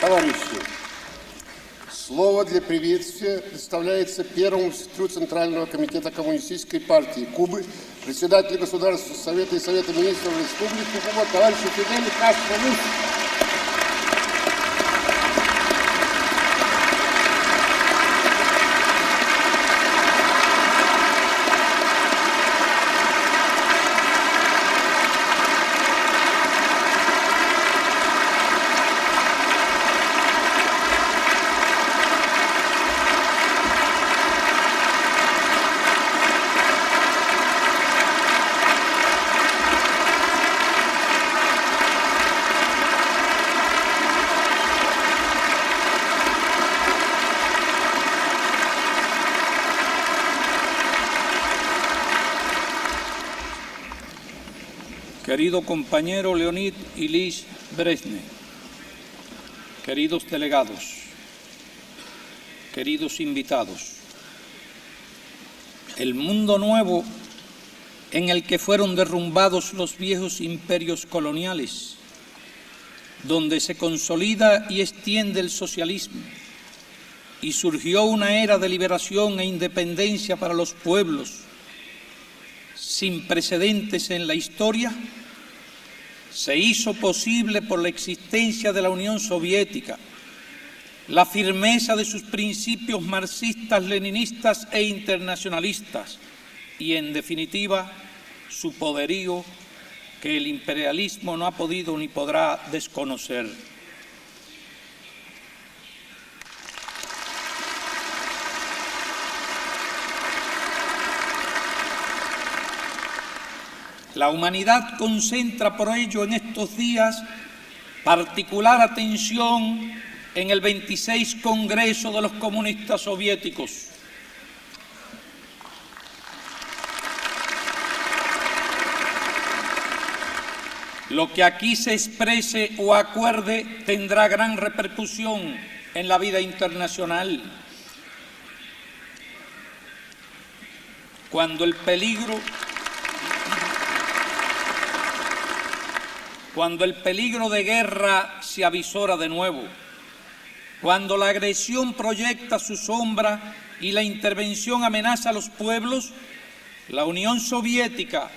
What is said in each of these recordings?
Товарищи, слово для приветствия представляется первому секретарю Центрального комитета Коммунистической партии Кубы, председателю Государственного совета и Совета министров Республики Куба, товарищу Фиделю Кастро. Querido compañero Leonid Ilyich Brezhnev, queridos delegados, queridos invitados, el mundo nuevo en el que fueron derrumbados los viejos imperios coloniales, donde se consolida y extiende el socialismo y surgió una era de liberación e independencia para los pueblos sin precedentes en la historia, se hizo posible por la existencia de la Unión Soviética, la firmeza de sus principios marxistas, leninistas e internacionalistas y, en definitiva, su poderío que el imperialismo no ha podido ni podrá desconocer. La humanidad concentra por ello en estos días particular atención en el 26 Congreso de los Comunistas Soviéticos. Lo que aquí se exprese o acuerde tendrá gran repercusión en la vida internacional. Cuando el peligro de guerra se avisora de nuevo, cuando la agresión proyecta su sombra y la intervención amenaza a los pueblos, la Unión Soviética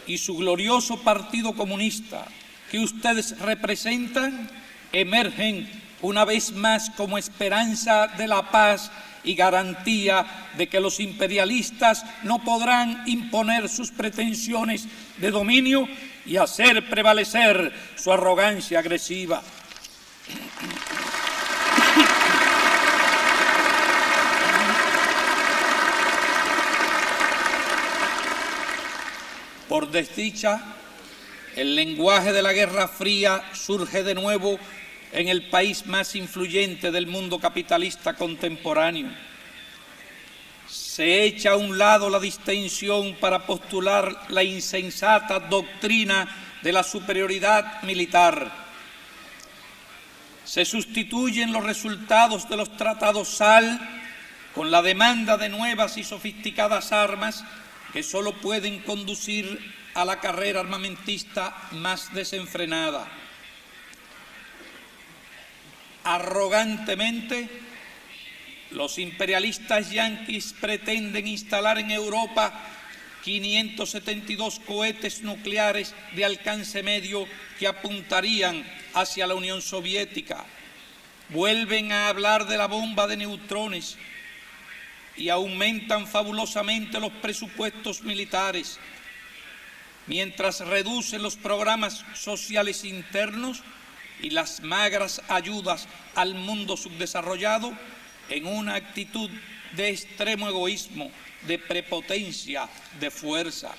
y su glorioso Partido Comunista que ustedes representan emergen una vez más como esperanza de la paz y garantía de que los imperialistas no podrán imponer sus pretensiones de dominio y hacer prevalecer su arrogancia agresiva. Por desdicha, el lenguaje de la Guerra Fría surge de nuevo en el país más influyente del mundo capitalista contemporáneo. Se echa a un lado la distensión para postular la insensata doctrina de la superioridad militar. Se sustituyen los resultados de los tratados SAL con la demanda de nuevas y sofisticadas armas que solo pueden conducir a la carrera armamentista más desenfrenada. Arrogantemente, los imperialistas yanquis pretenden instalar en Europa 572 cohetes nucleares de alcance medio que apuntarían hacia la Unión Soviética. Vuelven a hablar de la bomba de neutrones y aumentan fabulosamente los presupuestos militares, mientras reducen los programas sociales internos y las magras ayudas al mundo subdesarrollado en una actitud de extremo egoísmo, de prepotencia, de fuerza.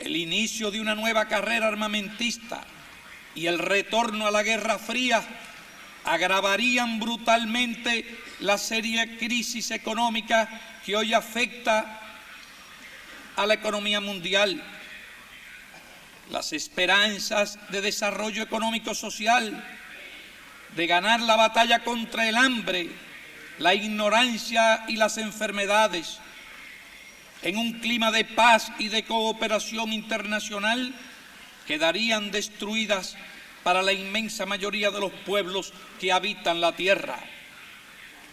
El inicio de una nueva carrera armamentista y el retorno a la Guerra Fría agravarían brutalmente la seria crisis económica que hoy afecta a la economía mundial. Las esperanzas de desarrollo económico-social, de ganar la batalla contra el hambre, la ignorancia y las enfermedades, en un clima de paz y de cooperación internacional, quedarían destruidas para la inmensa mayoría de los pueblos que habitan la tierra.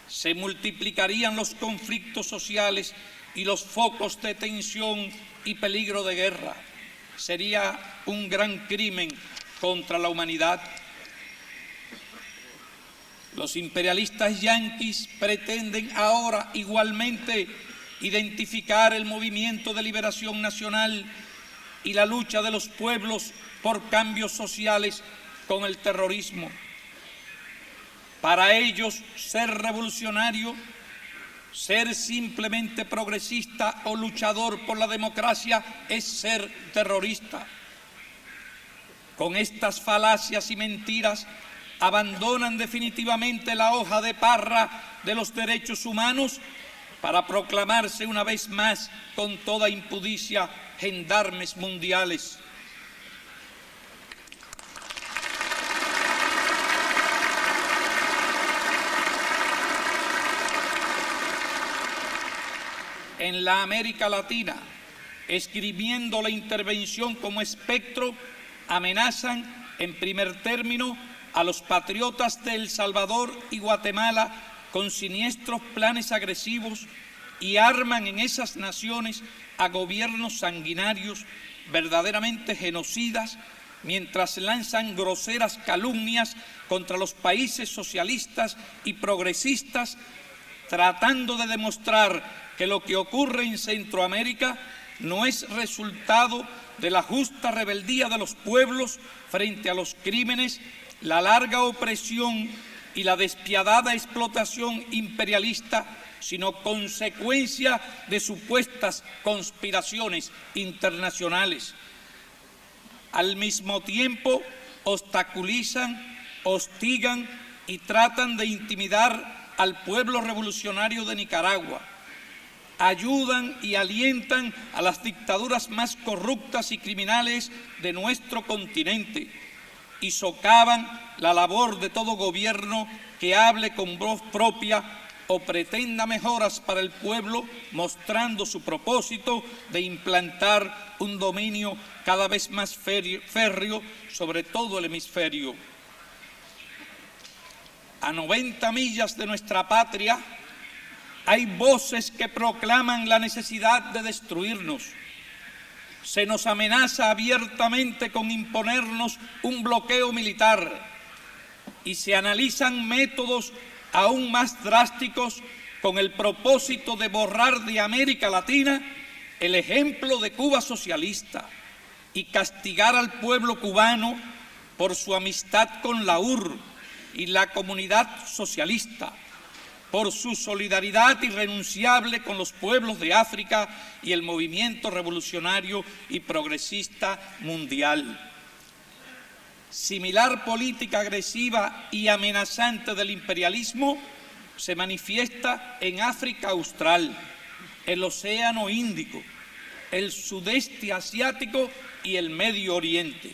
Se multiplicarían los conflictos sociales y los focos de tensión y peligro de guerra. Sería un gran crimen contra la humanidad. Los imperialistas yanquis pretenden ahora igualmente identificar el movimiento de liberación nacional y la lucha de los pueblos por cambios sociales con el terrorismo. Para ellos, ser revolucionario, ser simplemente progresista o luchador por la democracia es ser terrorista. Con estas falacias y mentiras abandonan definitivamente la hoja de parra de los derechos humanos para proclamarse una vez más con toda impudicia gendarmes mundiales. En la América Latina, escribiendo la intervención como espectro, amenazan en primer término a los patriotas de El Salvador y Guatemala con siniestros planes agresivos y arman en esas naciones a gobiernos sanguinarios, verdaderamente genocidas, mientras lanzan groseras calumnias contra los países socialistas y progresistas, tratando de demostrar que lo que ocurre en Centroamérica no es resultado de la justa rebeldía de los pueblos frente a los crímenes, la larga opresión y la despiadada explotación imperialista, sino consecuencia de supuestas conspiraciones internacionales. Al mismo tiempo, obstaculizan, hostigan y tratan de intimidar al pueblo revolucionario de Nicaragua. Ayudan y alientan a las dictaduras más corruptas y criminales de nuestro continente y socavan la labor de todo gobierno que hable con voz propia o pretenda mejoras para el pueblo, mostrando su propósito de implantar un dominio cada vez más férreo sobre todo el hemisferio. A 90 millas de nuestra patria hay voces que proclaman la necesidad de destruirnos. Se nos amenaza abiertamente con imponernos un bloqueo militar y se analizan métodos aún más drásticos con el propósito de borrar de América Latina el ejemplo de Cuba socialista y castigar al pueblo cubano por su amistad con la URSS y la comunidad socialista, por su solidaridad irrenunciable con los pueblos de África y el movimiento revolucionario y progresista mundial. Similar política agresiva y amenazante del imperialismo se manifiesta en África Austral, el Océano Índico, el Sudeste Asiático y el Medio Oriente.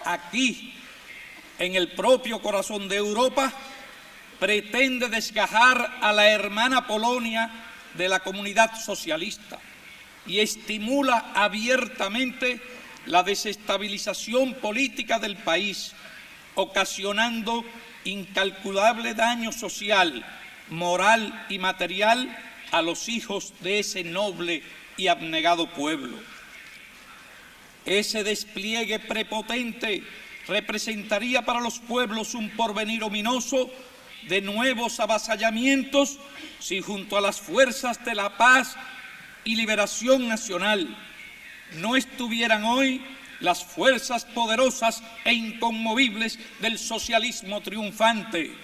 Aquí, en el propio corazón de Europa, pretende desgajar a la hermana Polonia de la comunidad socialista y estimula abiertamente la desestabilización política del país, ocasionando incalculable daño social, moral y material a los hijos de ese noble y abnegado pueblo. Ese despliegue prepotente representaría para los pueblos un porvenir ominoso de nuevos avasallamientos si junto a las fuerzas de la paz y liberación nacional no estuvieran hoy las fuerzas poderosas e inconmovibles del socialismo triunfante.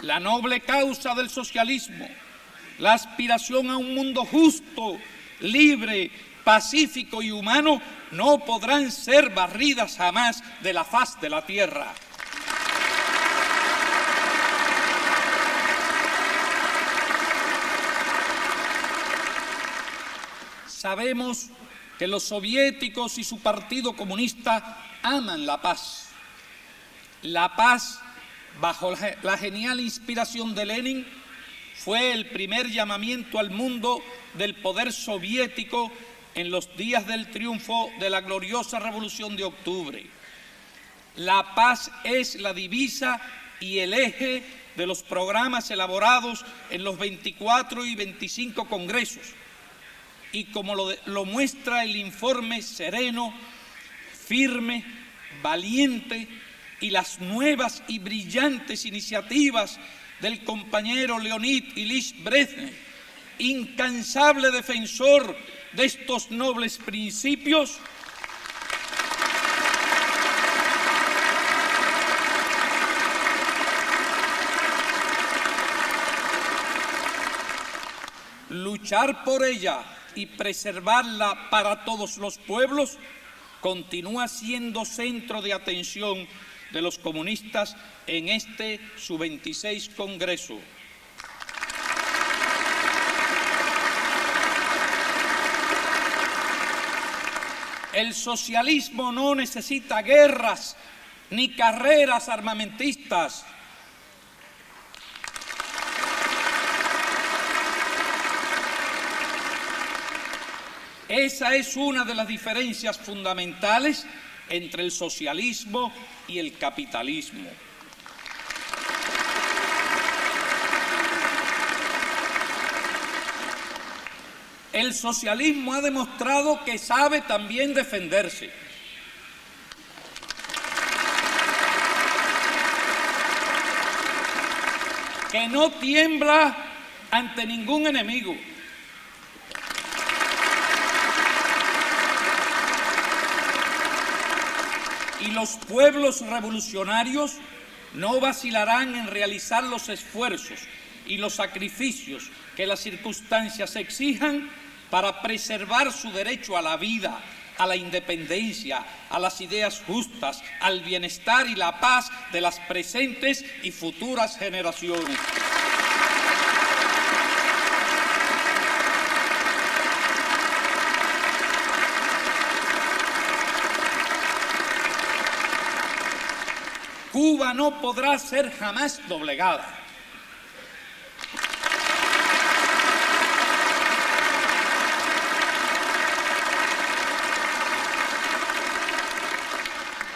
La noble causa del socialismo, la aspiración a un mundo justo, libre, pacífico y humano, no podrán ser barridas jamás de la faz de la tierra. Sabemos que los soviéticos y su partido comunista aman la paz bajo la genial inspiración de Lenin, fue el primer llamamiento al mundo del poder soviético en los días del triunfo de la gloriosa Revolución de Octubre. La paz es la divisa y el eje de los programas elaborados en los 24 y 25 congresos. Y como lo muestra el informe sereno, firme, valiente y las nuevas y brillantes iniciativas del compañero Leonid Ilich Brezhnev, incansable defensor de estos nobles principios, luchar por ella y preservarla para todos los pueblos continúa siendo centro de atención de los comunistas en este su 26 Congreso. El socialismo no necesita guerras ni carreras armamentistas. Esa es una de las diferencias fundamentales entre el socialismo y el capitalismo. El socialismo ha demostrado que sabe también defenderse. Que no tiembla ante ningún enemigo. Y los pueblos revolucionarios no vacilarán en realizar los esfuerzos y los sacrificios que las circunstancias exijan para preservar su derecho a la vida, a la independencia, a las ideas justas, al bienestar y la paz de las presentes y futuras generaciones. Cuba no podrá ser jamás doblegada.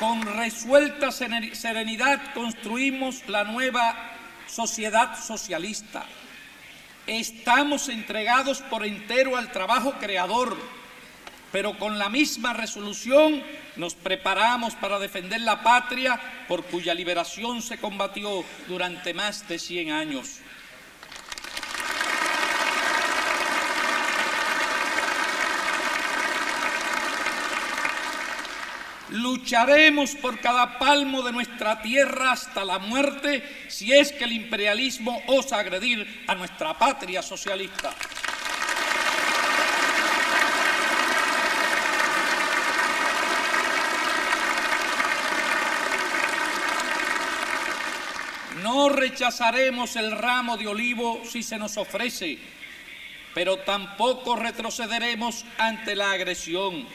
Con resuelta serenidad construimos la nueva sociedad socialista. Estamos entregados por entero al trabajo creador, pero con la misma resolución nos preparamos para defender la patria por cuya liberación se combatió durante más de 100 años. Lucharemos por cada palmo de nuestra tierra hasta la muerte si es que el imperialismo osa agredir a nuestra patria socialista. No rechazaremos el ramo de olivo si se nos ofrece, pero tampoco retrocederemos ante la agresión.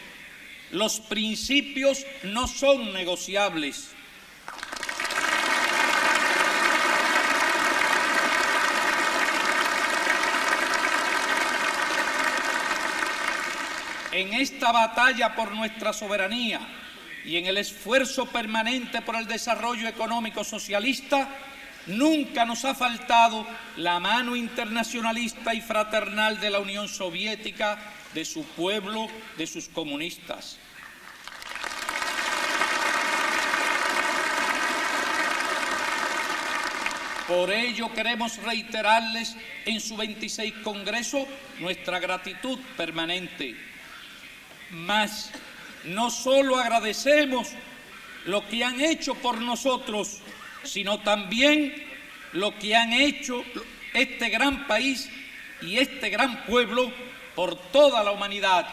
Los principios no son negociables. En esta batalla por nuestra soberanía y en el esfuerzo permanente por el desarrollo económico socialista, nunca nos ha faltado la mano internacionalista y fraternal de la Unión Soviética, de su pueblo, de sus comunistas. Por ello queremos reiterarles en su 26 Congreso nuestra gratitud permanente. Mas no solo agradecemos lo que han hecho por nosotros, sino también lo que han hecho este gran país y este gran pueblo por toda la humanidad.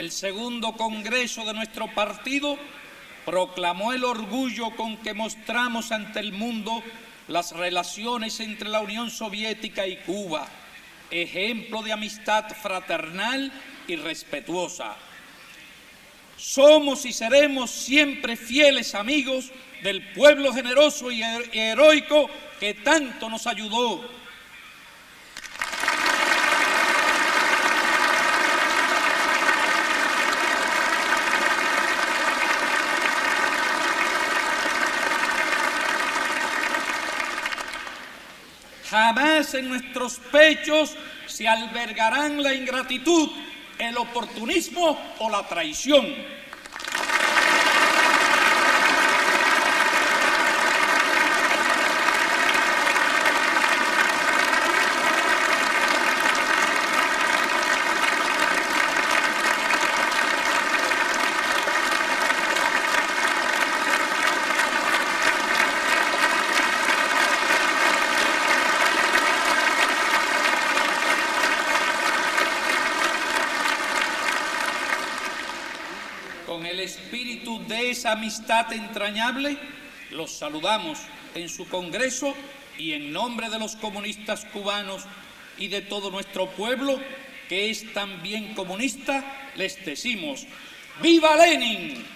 el segundo congreso de nuestro partido proclamó el orgullo con que mostramos ante el mundo las relaciones entre la Unión Soviética y Cuba, ejemplo de amistad fraternal y respetuosa. Somos y seremos siempre fieles amigos del pueblo generoso y heroico que tanto nos ayudó. Jamás en nuestros pechos se albergarán la ingratitud, el oportunismo o la traición. Con el espíritu de esa amistad entrañable, los saludamos en su congreso y en nombre de los comunistas cubanos y de todo nuestro pueblo, que es también comunista, les decimos ¡Viva Lenin!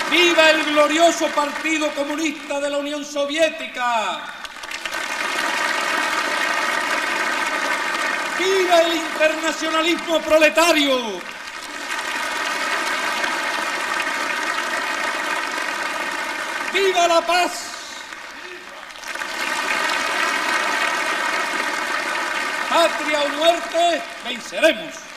¡Viva el glorioso Partido Comunista de la Unión Soviética! ¡Viva el internacionalismo proletario! ¡Viva la paz! Patria o muerte, venceremos.